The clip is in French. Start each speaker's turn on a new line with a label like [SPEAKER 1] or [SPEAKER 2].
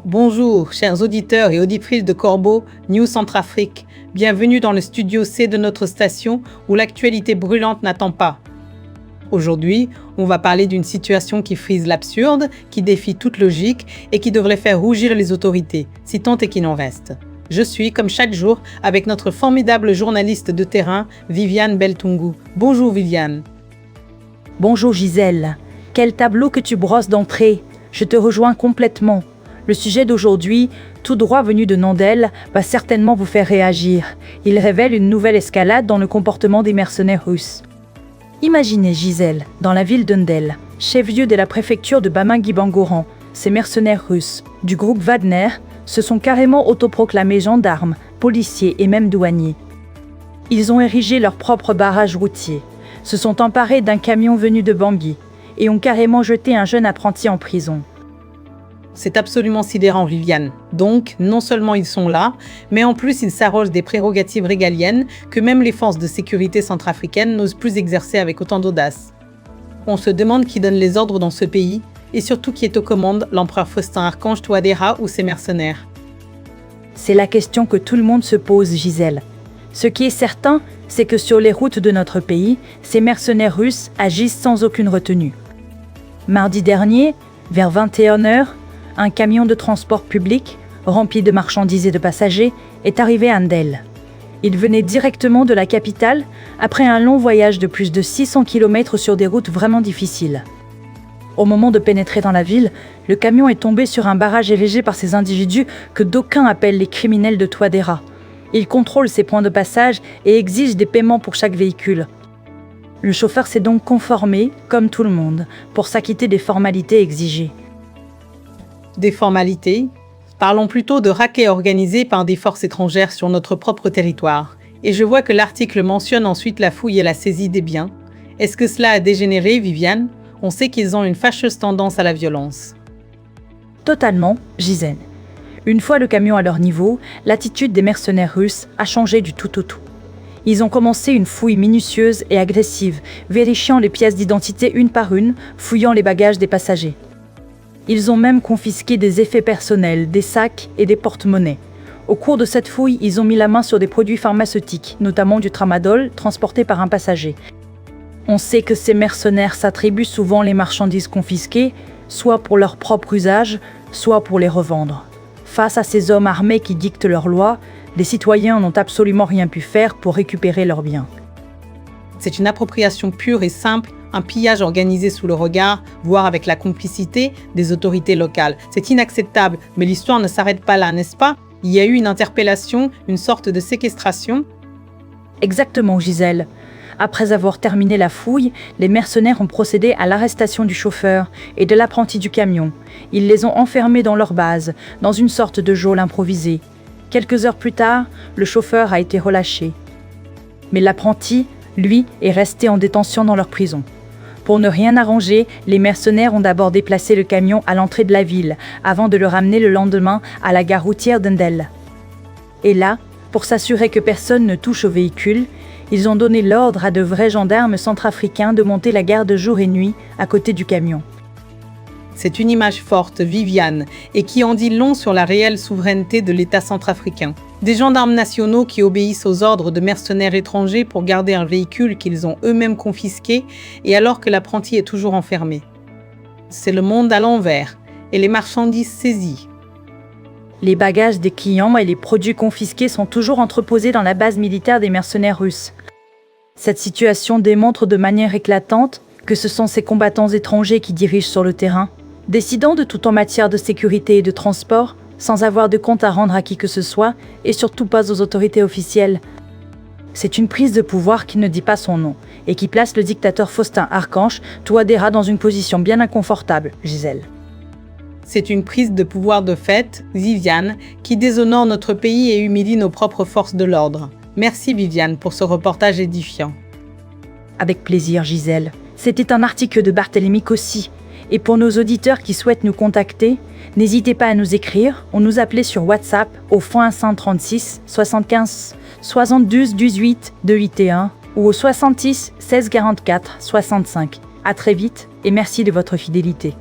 [SPEAKER 1] Bonjour, chers auditeurs et auditrices de Corbeau, News Centrafrique. Bienvenue dans le studio C de notre station où l'actualité brûlante n'attend pas. Aujourd'hui, on va parler d'une situation qui frise l'absurde, qui défie toute logique et qui devrait faire rougir les autorités, si tant est qu'il en reste. Je suis, comme chaque jour, avec notre formidable journaliste de terrain, Viviane Beltungu. Bonjour Viviane.
[SPEAKER 2] Bonjour Gisèle. Quel tableau que tu brosses d'entrée. Je te rejoins complètement. Le sujet d'aujourd'hui, tout droit venu de Nandel, va certainement vous faire réagir. Il révèle une nouvelle escalade dans le comportement des mercenaires russes. Imaginez Gisèle, dans la ville d'Undel, chef-lieu de la préfecture de Bamingui-Bangoran, ces mercenaires russes, du groupe Wagner, se sont carrément autoproclamés gendarmes, policiers et même douaniers. Ils ont érigé leur propre barrage routier, se sont emparés d'un camion venu de Bangui et ont carrément jeté un jeune apprenti en prison.
[SPEAKER 1] C'est absolument sidérant, Viviane. Donc, non seulement ils sont là, mais en plus ils s'arrogent des prérogatives régaliennes que même les forces de sécurité centrafricaines n'osent plus exercer avec autant d'audace. On se demande qui donne les ordres dans ce pays, et surtout qui est aux commandes, l'empereur Faustin Archange Touadéra ou ses mercenaires.
[SPEAKER 2] C'est la question que tout le monde se pose, Gisèle. Ce qui est certain, c'est que sur les routes de notre pays, ces mercenaires russes agissent sans aucune retenue. Mardi dernier, vers 21h, un camion de transport public, rempli de marchandises et de passagers, est arrivé à Ndel. Il venait directement de la capitale, après un long voyage de plus de 600 km sur des routes vraiment difficiles. Au moment de pénétrer dans la ville, le camion est tombé sur un barrage érigé par ces individus que d'aucuns appellent les criminels de Touadéra. Ils contrôlent ces points de passage et exigent des paiements pour chaque véhicule. Le chauffeur s'est donc conformé, comme tout le monde, pour s'acquitter des formalités exigées.
[SPEAKER 1] Des formalités? Parlons plutôt de racket organisé par des forces étrangères sur notre propre territoire. Et je vois que l'article mentionne ensuite la fouille et la saisie des biens. Est-ce que cela a dégénéré, Viviane? On sait qu'ils ont une fâcheuse tendance à la violence.
[SPEAKER 2] Totalement, Gisèle. Une fois le camion à leur niveau, l'attitude des mercenaires russes a changé du tout au tout. Ils ont commencé une fouille minutieuse et agressive, vérifiant les pièces d'identité une par une, fouillant les bagages des passagers. Ils ont même confisqué des effets personnels, des sacs et des porte-monnaies. Au cours de cette fouille, ils ont mis la main sur des produits pharmaceutiques, notamment du tramadol, transporté par un passager. On sait que ces mercenaires s'attribuent souvent les marchandises confisquées, soit pour leur propre usage, soit pour les revendre. Face à ces hommes armés qui dictent leurs lois, les citoyens n'ont absolument rien pu faire pour récupérer leurs biens.
[SPEAKER 1] C'est une appropriation pure et simple, un pillage organisé sous le regard, voire avec la complicité des autorités locales. C'est inacceptable, mais l'histoire ne s'arrête pas là, n'est-ce pas? Il y a eu une interpellation, une sorte de séquestration.
[SPEAKER 2] Exactement, Gisèle. Après avoir terminé la fouille, les mercenaires ont procédé à l'arrestation du chauffeur et de l'apprenti du camion. Ils les ont enfermés dans leur base, dans une sorte de geôle improvisée. Quelques heures plus tard, le chauffeur a été relâché. Mais l'apprenti, lui, est resté en détention dans leur prison. Pour ne rien arranger, les mercenaires ont d'abord déplacé le camion à l'entrée de la ville, avant de le ramener le lendemain à la gare routière d'Undel. Et là, pour s'assurer que personne ne touche au véhicule, ils ont donné l'ordre à de vrais gendarmes centrafricains de monter la garde jour et nuit à côté du camion.
[SPEAKER 1] C'est une image forte, Viviane, et qui en dit long sur la réelle souveraineté de l'État centrafricain. Des gendarmes nationaux qui obéissent aux ordres de mercenaires étrangers pour garder un véhicule qu'ils ont eux-mêmes confisqué, et alors que l'apprenti est toujours enfermé. C'est le monde à l'envers, et les marchandises saisies.
[SPEAKER 2] Les bagages des clients et les produits confisqués sont toujours entreposés dans la base militaire des mercenaires russes. Cette situation démontre de manière éclatante que ce sont ces combattants étrangers qui dirigent sur le terrain, décidant de tout en matière de sécurité et de transport, sans avoir de compte à rendre à qui que ce soit, et surtout pas aux autorités officielles. C'est une prise de pouvoir qui ne dit pas son nom, et qui place le dictateur Faustin Archange Touadéra dans une position bien inconfortable, Gisèle.
[SPEAKER 1] C'est une prise de pouvoir de fait, Viviane, qui déshonore notre pays et humilie nos propres forces de l'ordre. Merci Viviane pour ce reportage édifiant.
[SPEAKER 2] Avec plaisir, Gisèle. C'était un article de Barthélemy Cossi. Et pour nos auditeurs qui souhaitent nous contacter, n'hésitez pas à nous écrire ou nous appeler sur WhatsApp au *136 75 72 18 281 ou au 66 16 44 65. À très vite et merci de votre fidélité.